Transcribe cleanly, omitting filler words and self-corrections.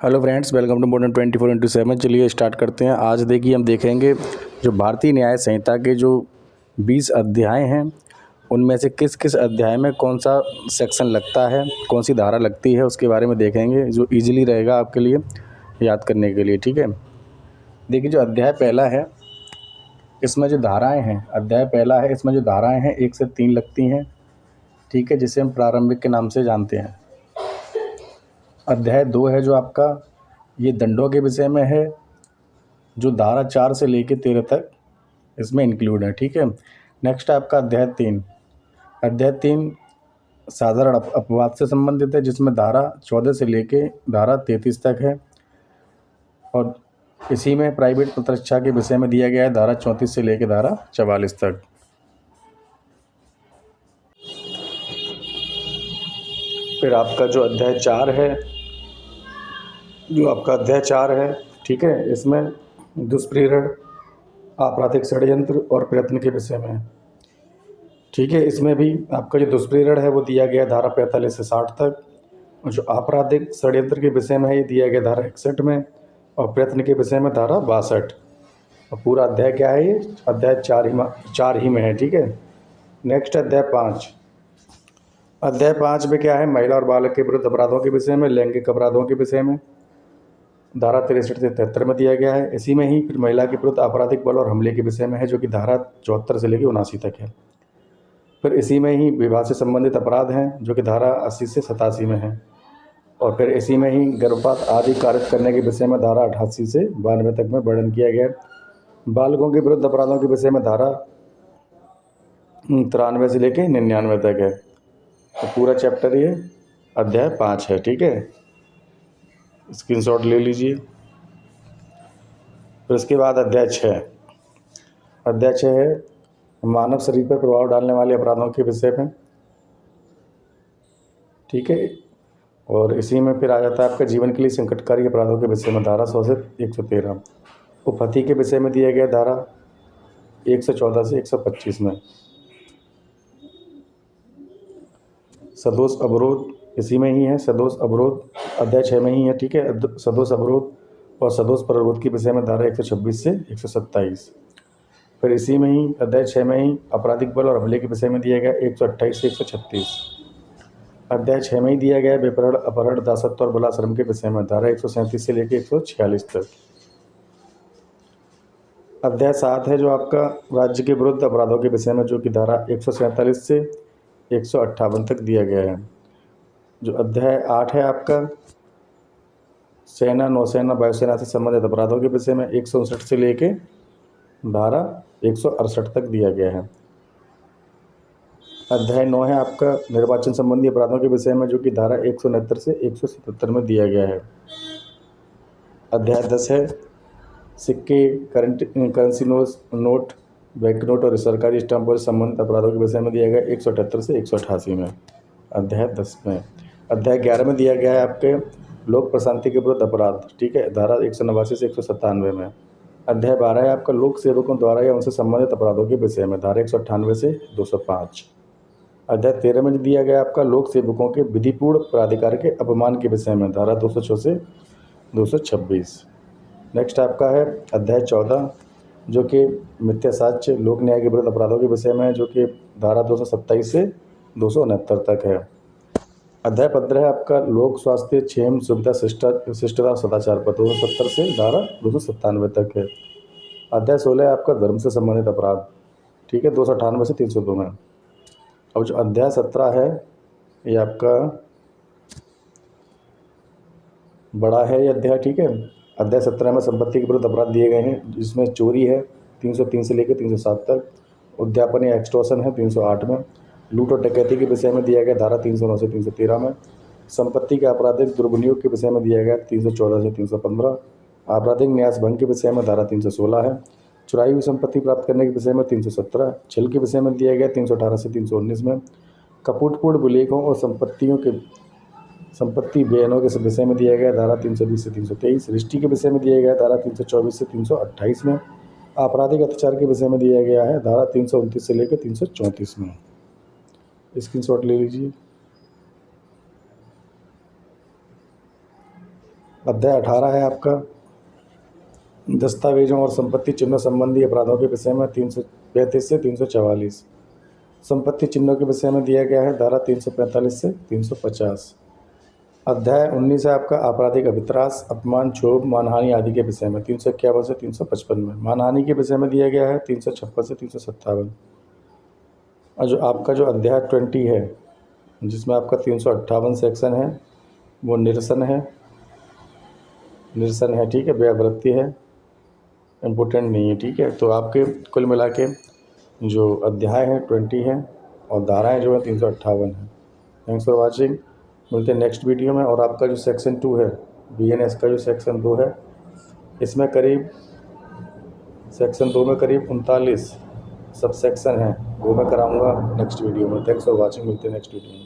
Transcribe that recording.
Hello friends, welcome to modern 24/7। चलिए start करते हैं। आज देखिए हम देखेंगे जो भारतीय न्याय संहिता के जो 20 अध्याय हैं उनमें से किस किस अध्याय में कौन सा सेक्शन लगता है, कौन सी धारा लगती है, उसके बारे में देखेंगे जो इजीली रहेगा आपके लिए याद करने के लिए। ठीक है, देखिए जो अध्याय पहला है इसमें जो धाराएँ हैं, अध्याय पहला है इसमें जो धाराएँ हैं 1 से 3 लगती हैं। ठीक है, जिसे हम प्रारंभिक के नाम से जानते हैं। अध्याय 2 है जो आपका ये दंडों के विषय में है, जो धारा 4 से लेके 13 तक इसमें इंक्लूड है। ठीक है, नेक्स्ट है आपका अध्याय 3। अध्याय 3 साधारण अपवाद से संबंधित है, जिसमें धारा 14 से लेके धारा 33 तक है। और इसी में प्राइवेट प्रतिरक्षा के विषय में दिया गया है धारा 34 से लेके धारा 44 तक। फिर आपका जो अध्याय 4 है, ठीक है, इसमें दुष्प्रेरण, आपराधिक षड्यंत्र और प्रयत्न के विषय में। ठीक है, इसमें भी आपका जो दुष्प्रेरण है वो दिया गया धारा 45 से 60 तक, और जो आपराधिक षड्यंत्र के विषय में है ये दिया गया धारा 61 में, और प्रयत्न के विषय में धारा 62। और पूरा अध्याय क्या है, ये अध्याय 4 ही में है। ठीक है, नेक्स्ट अध्याय 5। अध्याय 5 में क्या है, महिला और बालक के विरुद्ध अपराधों के विषय में, लैंगिक अपराधों के विषय में धारा 63 से 73 में दिया गया है। इसी में ही फिर महिला के विरुद्ध आपराधिक बल और हमले के विषय में है, जो कि धारा 74 से लेकर 79 तक है। फिर इसी में ही विवाह से संबंधित अपराध हैं, जो कि धारा 80 से 87 में है। और फिर इसी में ही गर्भपात आदि कारित करने के विषय में धारा 88 से 92 तक में वर्णन किया गया है। बालकों के विरुद्ध अपराधों के विषय में धारा 93 से लेकर 99 तक है। तो पूरा चैप्टर ये अध्याय 5 है। ठीक है, स्क्रीनशॉट ले लीजिए। फिर उसके बाद अध्याय 6। अध्याय 6 है मानव शरीर पर प्रभाव डालने वाले अपराधों के विषय में। ठीक है, और इसी में फिर आ जाता है आपका जीवन के लिए संकटकारी अपराधों के विषय में धारा 100 से 113। उपहति के विषय में दिया गया धारा 114 से 125 में। सदोष अवरोध इसी में ही है, सदोष अवरोध अध्याय 6 में ही है। ठीक है, सदोष अवरोध और सदोष प्ररोध के विषय में धारा 126 से 127। फिर इसी में ही अध्याय 6 में ही आपराधिक बल और हमले के विषय में दिया गया 128 से 136। अध्याय 6 में ही दिया गया विपरण, अपहरण, दासत्व और बलाश्रम के विषय में धारा 137 से लेकर 146 तक। अध्याय 7 है जो आपका राज्य के विरुद्ध अपराधों के विषय में, जो कि धारा 147 से 158 तक दिया गया है। जो अध्याय 8 है आपका सेना, नौसेना, वायुसेना से संबंधित अपराधों के विषय में 159 से लेके धारा 168 तक दिया गया है। अध्याय 9 है आपका निर्वाचन संबंधी अपराधों के विषय में, जो कि धारा 169 से 177 में दिया गया है। अध्याय 10 है सिक्के, करेंसी नोट, बैंक नोट और सरकारी स्टाम्पों से संबंधित अपराधों के विषय में दिया गया 178 से 188 में, अध्याय 10 में। अध्याय 11 में दिया गया है आपके लोक प्रशांति के विरुद्ध अपराध। ठीक है, धारा 189 से 197 में। अध्याय 12 है आपका लोक सेवकों द्वारा या उनसे संबंधित अपराधों के विषय में, धारा 198 से 205। अध्याय 13 में दिया गया आपका लोक सेवकों के विधिपूर्ण प्राधिकार के अपमान के विषय में, धारा 206 से 226। नेक्स्ट आपका है अध्याय 14, जो कि मिथ्या साक्ष्य, लोक न्याय के विरुद्ध अपराधों के विषय में, जो कि धारा 227 से 269 तक है। अध्याय 15 है आपका लोक स्वास्थ्य, क्षेम, सुविधा, शिष्टता और सदाचार पर 270 से धारा 297 तक है। अध्याय 16 है आपका धर्म से संबंधित अपराध। ठीक है, 298 से 302 में। अब जो अध्याय 17 है ये आपका बड़ा है ये अध्याय। ठीक है, अध्याय 17 में संपत्ति के विरुद्ध अपराध दिए गए हैं, जिसमें चोरी है 303 से लेकर 307 तक, उद्यापन या एक्सटॉर्शन है 308 में, लूट और डकैती के विषय में दिया गया धारा 309 से 313 में, संपत्ति के आपराधिक दुर्विनियोग के विषय में दिया गया 314 से 315, आपराधिक न्यास भंग के विषय में धारा 316 है, चुराई हुई संपत्ति प्राप्त करने के विषय में 317, छल के विषय में दिया गया 318 से 319 में, कपूटपूर्ण विलेखों और संपत्ति बयानों के विषय में दिया गया धारा 320 से 323, रजिस्ट्री के विषय में दिया गया धारा 324 से 328 में, आपराधिक अत्याचार के विषय में दिया गया है धारा 329 से लेकर 334 में। स्क्रीनशॉट ले लीजिए। अध्याय 18 है आपका दस्तावेजों और संपत्ति चिन्हों संबंधी अपराधों के विषय में 335 से 344। संपत्ति चिन्हों के विषय में दिया गया है धारा 345 से 350। अध्याय 19 है आपका आपराधिक अभित्रास, अपमान, क्षोभ, मानहानि आदि के विषय में 351 से 355 में। मानहानि के विषय में दिया गया है 356 से 357। और जो आपका जो अध्याय 20 है जिसमें आपका 358 सेक्शन है वो निरसन है, ठीक है, व्यावृत्ति है, इम्पोर्टेंट नहीं है, ठीक है। तो आपके कुल मिला के जो अध्याय है 20 है और धाराएं जो है 358 है। Thanks for watching. मिलते हैं नेक्स्ट वीडियो में। और आपका जो सेक्शन 2 है BNS का जो सेक्शन 2 है इसमें करीब सेक्शन 2 में करीब 39 सब सेक्शन हैं वो मैं कराऊंगा नेक्स्ट वीडियो में। Thanks for watching. मिलते हैं नेक्स्ट वीडियो में।